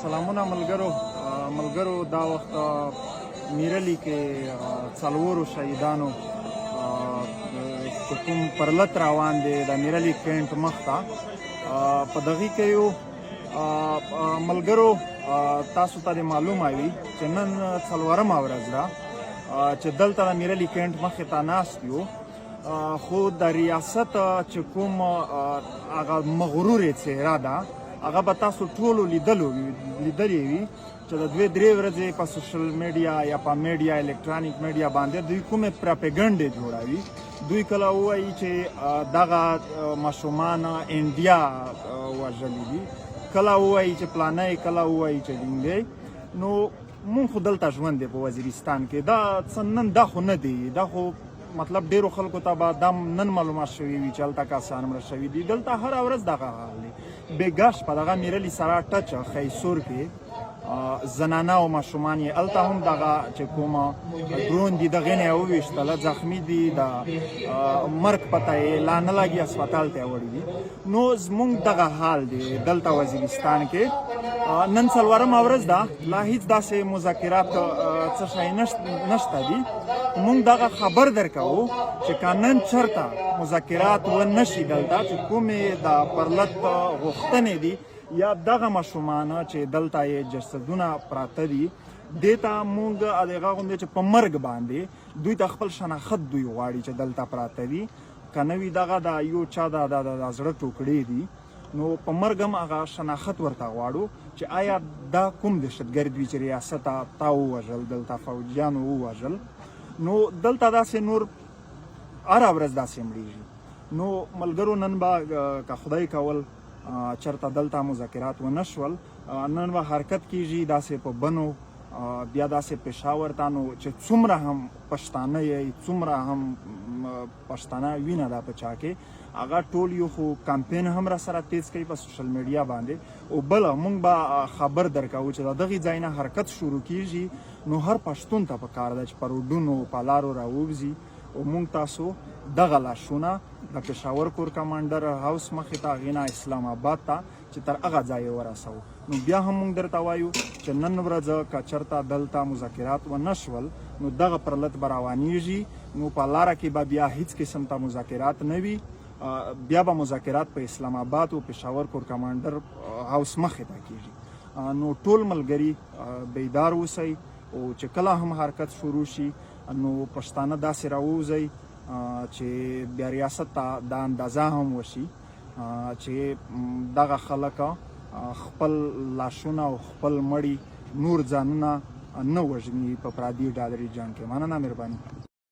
سلامونه ملګرو دا وخت میرلی کې څلورو شهیدانو چې کوم پرلت روان دی د میرلی کینټ مخ ته په دغې کې یو ملګرو تاسو ته معلومه وي چې نن څلورمه ورځ ده چې دلته د میرلی کینټ مخې ته ناست یو خو د ریاست چې کوم هغه مغرورې څهره ده هغه به تاسو ټولو لیدلې وي چې د دوې درې ورځې په سوشل میډیا یا په میډیا الکترونیک میډیا باندې دوی کومې پراپګنډې جوړوي. دوی کله ووایي چې دغه ماشومان انډیا وژلي دي، کله ووایي چې پلانی، کله ووایي چې ډینګی. نو مونږ خو دلته ژوند دی په وزیرستان کې، دا څه نن دا خو نه دی، دا خو مطلب ډیرو خلکو ته به دا نن معلومات شوي وي چې هلته کسان مړه شوي دي. دلته هره ورځ دغه حال دی. بېګش په دغه میرلی سره ټچ خیسور کې زنانه او ماشومان یې هلته هم دغه چې کومه ډرون دي دغې نه یې وویشتله، زخمي دي، د مرګ پته یې لا نه لګي، اسپتال ته یې وړي دي. نو زموږ دغه حال دی دلته وزیرستان کې. نن څلورمه ورځ ده، لا هیڅ داسې مذاکرات څه شی نشته دي. موږ دغه خبر درکوو چې که نن چېرته مذاکرات ونه شي دلته چې کومې د پرلت غوښتنې دي یا دغه ماشومان چې دلته یې جسدونه پراته دي، دې ته موږ هغه غوندې چې په مرګ باندې دوی ته خپل شناخت دوی غواړي چې دلته پراته دي. که نه وي دغه د یو چا د زړه ټوکړې دي، نو په مرګ هم هغه شناخت ورته غواړو چې آیا دا کوم دهشتګرد وي چې ریاست تا ووژل، دلته فوجیانو ووژل. نو دلته داسې نور هره ورځ داسې مړېږي. نو ملګرو نن به که خدای کول چېرته دلته مذاکرات ونه شول، نن به حرکت کیږي داسې په بنو، بیا داسې پېښور ته، نو چې څومره هم پښتانه یې، څومره هم پښتانه وینه ده په چا کې، هغه ټول یو خو کمپین هم را سره تیز کوي په سوشل میډیا باندې. او بله موږ به خبر درکوو چې د دغې ځای نه حرکت شروع کیږي، نو هر پښتون ته پکار ده چې په روډونو په لارو راووځي. او موږ تاسو دغه لاشونه د پېښور کور کمانډر هاوس مخې ته، هغې نه اسلام آباد ته، چې تر هغه ځایه ورسوو. نو بیا هم موږ درته وایو چې نن ورځ که چېرته دلته مذاکرات ونه شول، نو دغه پرلت به روانېږي. نو په لاره کې به بیا هیڅ قسم ته مذاکرات نه وي، بیا به مذاکرات په اسلام آباد او پېښور کور کمانډر هاوس مخې ته کېږي. نو ټول ملګري بیدار اوسئ، او چې کله هم حرکت شروع شي نو پښتانه داسې راووځئ چې بیا ریاست ته دا اندازه هم وشي چې دغه خلک خپل لاشونه او خپل مړي نور ځانونه نه وژني په پردي ډالري جنګ کې. مننه، مهرباني.